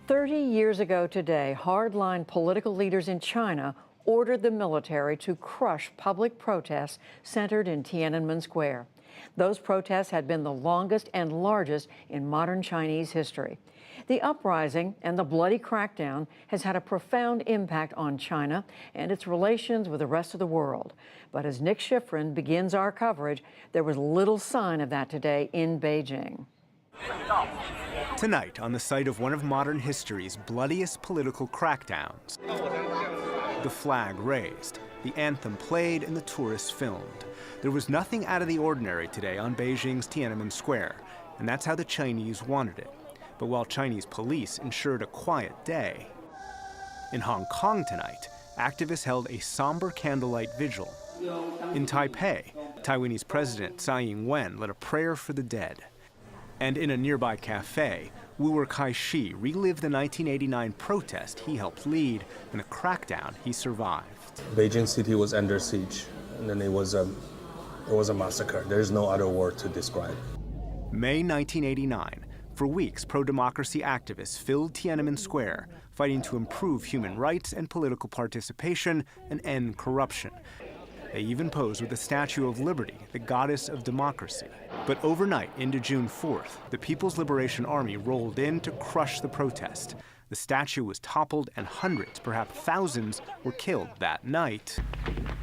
30 years ago today, hardline political leaders in China ordered the military to crush public protests centered in Tiananmen Square. Those protests had been the longest and largest in modern Chinese history. The uprising and the bloody crackdown has had a profound impact on China and its relations with the rest of the world. But as Nick Schifrin begins our coverage, there was little sign of that today in Beijing. Tonight, on the site of one of modern history's bloodiest political crackdowns, the flag raised, the anthem played, and the tourists filmed. There was nothing out of the ordinary today on Beijing's Tiananmen Square, and that's how the Chinese wanted it. But while Chinese police ensured a quiet day, in Hong Kong tonight, activists held a somber candlelight vigil. In Taipei, Taiwanese President Tsai Ing-wen led a prayer for the dead. And in a nearby cafe, Wu Kai-shi relived the 1989 protest he helped lead and a crackdown he survived. Beijing city was under siege, and then it was a massacre. There is no other word to describe. May 1989. For weeks, pro-democracy activists filled Tiananmen Square, fighting to improve human rights and political participation and end corruption. They even posed with the Statue of Liberty, the goddess of democracy. But overnight, into June 4th, the People's Liberation Army rolled in to crush the protest. The statue was toppled and hundreds, perhaps thousands, were killed that night.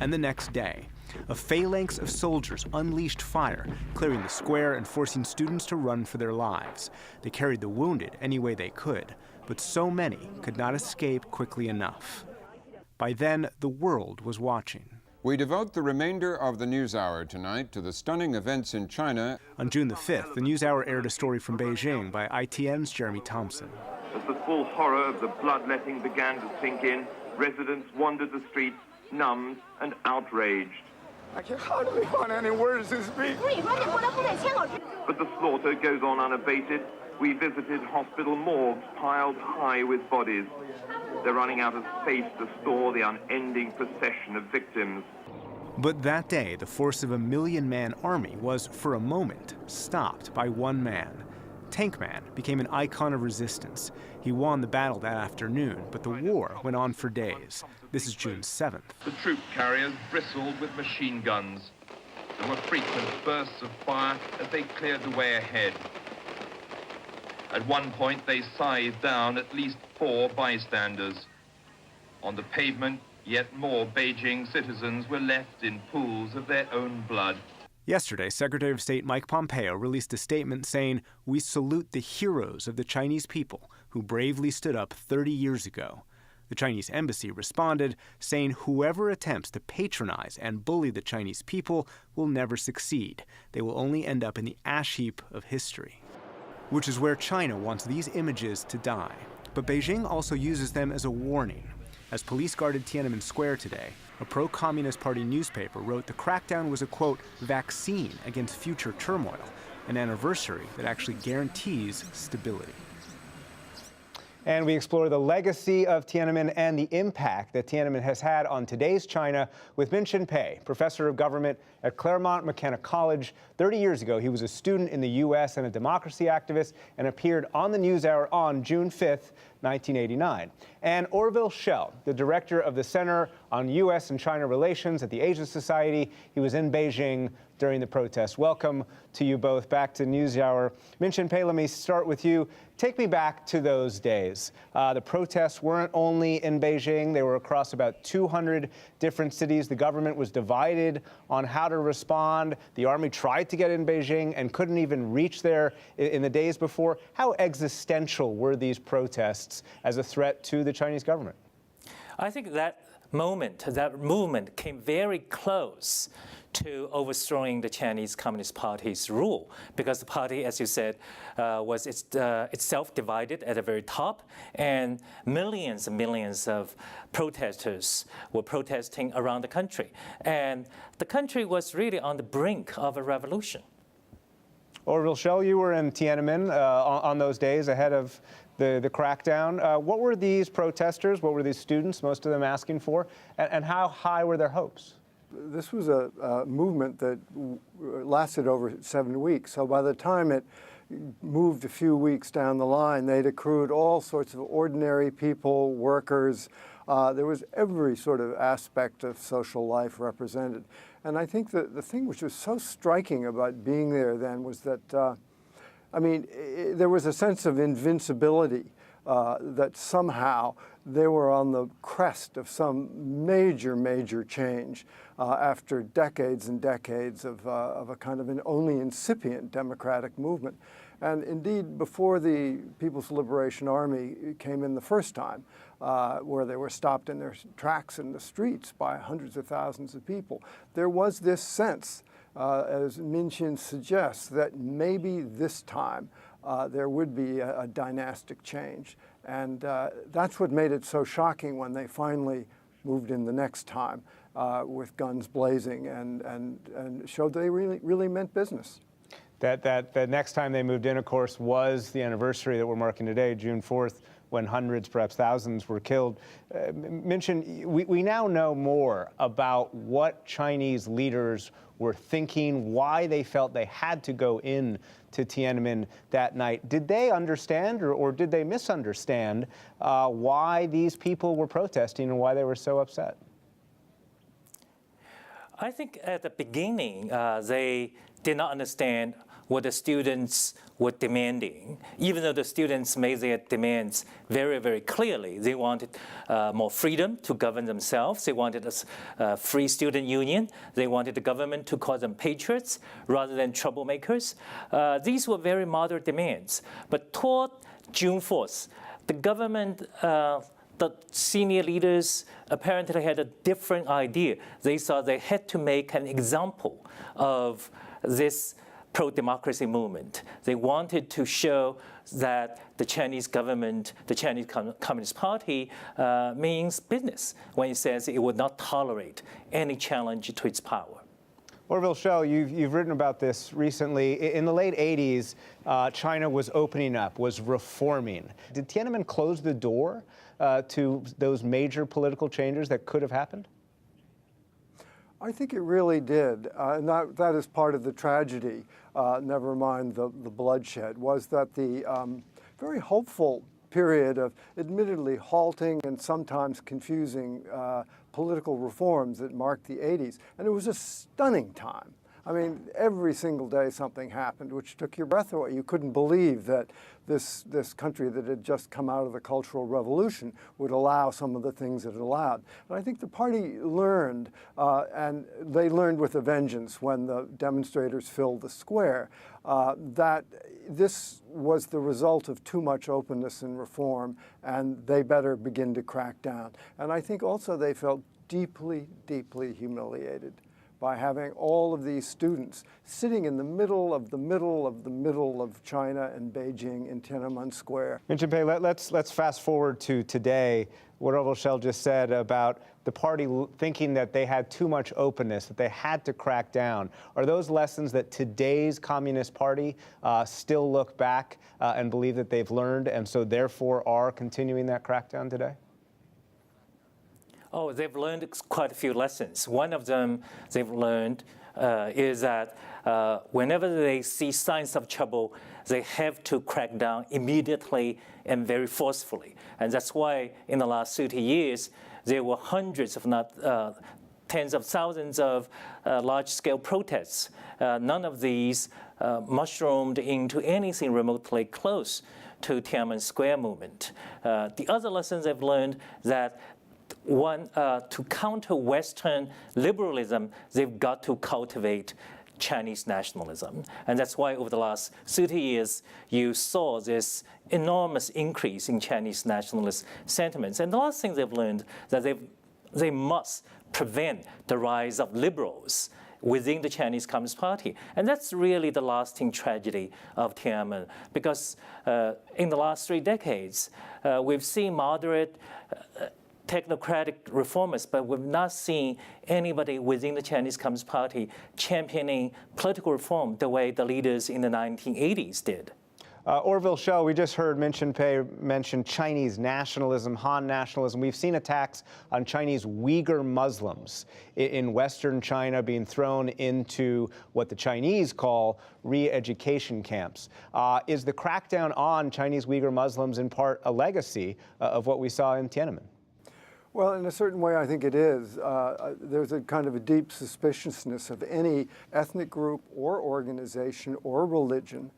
And the next day, a phalanx of soldiers unleashed fire, clearing the square and forcing students to run for their lives. They carried the wounded any way they could, but so many could not escape quickly enough. By then, the world was watching. We devote the remainder of the NewsHour tonight to the stunning events in China. On June the 5th, the NewsHour aired a story from Beijing by ITN's Jeremy Thompson. As the full horror of the bloodletting began to sink in, residents wandered the streets, numbed and outraged. I can hardly find any words to speak. But the slaughter goes on unabated. We visited hospital morgues piled high with bodies. They're running out of space to store the unending procession of victims. But that day, the force of a million-man army was, for a moment, stopped by one man. Tank Man became an icon of resistance. He won the battle that afternoon, but the war went on for days. This is June 7th. The troop carriers bristled with machine guns. There were frequent bursts of fire as they cleared the way ahead. At one point, they scythed down at least 4 bystanders. On the pavement, yet more Beijing citizens were left in pools of their own blood. Yesterday, Secretary of State Mike Pompeo released a statement saying, "We salute the heroes of the Chinese people who bravely stood up 30 years ago." The Chinese embassy responded, saying whoever attempts to patronize and bully the Chinese people will never succeed. They will only end up in the ash heap of history. Which is where China wants these images to die. But Beijing also uses them as a warning. As police guarded Tiananmen Square today, a pro-Communist Party newspaper wrote the crackdown was a, quote, vaccine against future turmoil, an anniversary that actually guarantees stability. And we explore the legacy of Tiananmen and the impact that Tiananmen has had on today's China with Minxin, professor of government at Claremont McKenna College. 30 years ago, he was a student in the U.S. and a democracy activist and appeared on the NewsHour on June 5th, 1989. And Orville Schell, the director of the Center on U.S. and China Relations at the Asian Society. He was in Beijing during the protest. Welcome to you both back to NewsHour. Minxin, let me start with you. Take me back to those days. The protests weren't only in Beijing. They were across about 200 different cities. The government was divided on how to respond. The army tried to get in Beijing and couldn't even reach there in the days before. How existential were these protests as a threat to the Chinese government? I think that movement came very close to overthrowing the Chinese Communist Party's rule, because the party, as you said, was itself divided at the very top, and millions and millions of protesters were protesting around the country. And the country was really on the brink of a revolution. Orville, Schell, you were in Tiananmen on those days ahead of the crackdown. What were these protesters, what were these students, most of them asking for, and how high were their hopes? This was a movement that lasted over 7 weeks. So by the time it moved a few weeks down the line, they'd accrued all sorts of ordinary people, workers. There was every sort of aspect of social life represented. And I think that the thing which was so striking about being there then was that, there was a sense of invincibility, that somehow they were on the crest of some major change after decades and decades of a kind of an only incipient democratic movement. And indeed, before the People's Liberation Army came in the first time, where they were stopped in their tracks in the streets by hundreds of thousands of people, there was this sense, as Minxin suggests, that maybe this time there would be a dynastic change. And that's what made it so shocking when they finally moved in the next time with guns blazing and showed they really meant business. That next time they moved in, of course, was the anniversary that we're marking today, June 4th, when hundreds, perhaps thousands, were killed. Minxin, we now know more about what Chinese leaders were thinking, why they felt they had to go in to Tiananmen that night. Did they understand or did they misunderstand why these people were protesting and why they were so upset? I think at the beginning, they did not understand what the students were demanding, even though the students made their demands very clearly. They wanted more freedom to govern themselves. They wanted a free student union. They wanted the government to call them patriots rather than troublemakers. These were very moderate demands. But toward June 4th, the government, the senior leaders apparently had a different idea. They thought they had to make an example of this pro-democracy movement. They wanted to show that the Chinese government, the Chinese Communist Party, means business when it says it would not tolerate any challenge to its power. Orville, Schell, you've written about this recently. In the late 80s, China was opening up, was reforming. Did Tiananmen close the door to those major political changes that could have happened? I think it really did, and that is part of the tragedy, never mind the bloodshed, was that the very hopeful period of admittedly halting and sometimes confusing political reforms that marked the 80s, and it was a stunning time. I mean, every single day something happened which took your breath away. You couldn't believe that this country that had just come out of the Cultural Revolution would allow some of the things it allowed. And I think the party learned, and they learned with a vengeance when the demonstrators filled the square, that this was the result of too much openness and reform, and they better begin to crack down. And I think also they felt deeply humiliated by having all of these students sitting in the middle of China and Beijing in Tiananmen Square. Minxin Pei, let's fast forward to today. What Orville Schell just said about the party thinking that they had too much openness, that they had to crack down. Are those lessons that today's Communist Party still look back and believe that they've learned and so therefore are continuing that crackdown today? Oh, they've learned quite a few lessons. One of them they've learned is that whenever they see signs of trouble, they have to crack down immediately and very forcefully. And that's why in the last 30 years, there were hundreds, if not tens of thousands of large-scale protests. None of these mushroomed into anything remotely close to Tiananmen Square movement. The other lessons I've learned that to counter Western liberalism, they've got to cultivate Chinese nationalism. And that's why over the last 30 years, you saw this enormous increase in Chinese nationalist sentiments. And the last thing they've learned that they must prevent the rise of liberals within the Chinese Communist Party. And that's really the lasting tragedy of Tiananmen, because in the last 3 decades, we've seen moderate technocratic reformers, but we've not seen anybody within the Chinese Communist Party championing political reform the way the leaders in the 1980s did. Orville, Schell, we just heard Minxin mention Chinese nationalism, Han nationalism. We've seen attacks on Chinese Uyghur Muslims in Western China being thrown into what the Chinese call re-education camps. Is the crackdown on Chinese Uyghur Muslims in part a legacy of what we saw in Tiananmen? Well, in a certain way, I think it is. There's a kind of a deep suspiciousness of any ethnic group or organization or religion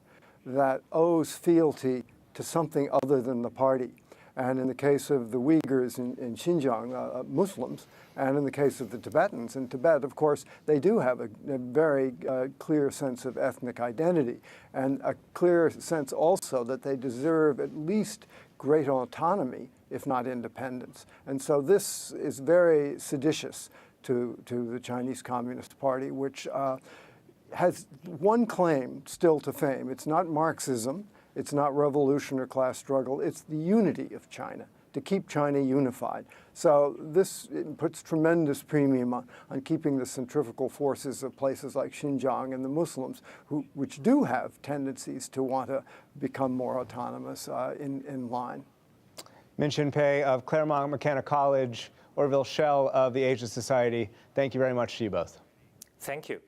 that owes fealty to something other than the party. And in the case of the Uyghurs in Xinjiang, Muslims, and in the case of the Tibetans in Tibet, of course, they do have a very clear sense of ethnic identity, and a clear sense also that they deserve at least great autonomy, if not independence. And so this is very seditious to the Chinese Communist Party, which has one claim still to fame. It's not Marxism, it's not revolution or class struggle, it's the unity of China, to keep China unified. So this puts tremendous premium on keeping the centrifugal forces of places like Xinjiang and the Muslims, which do have tendencies to want to become more autonomous, in line. Minxin Pei of Claremont McKenna College, Orville Schell of the Asia Society, thank you very much to you both. Thank you.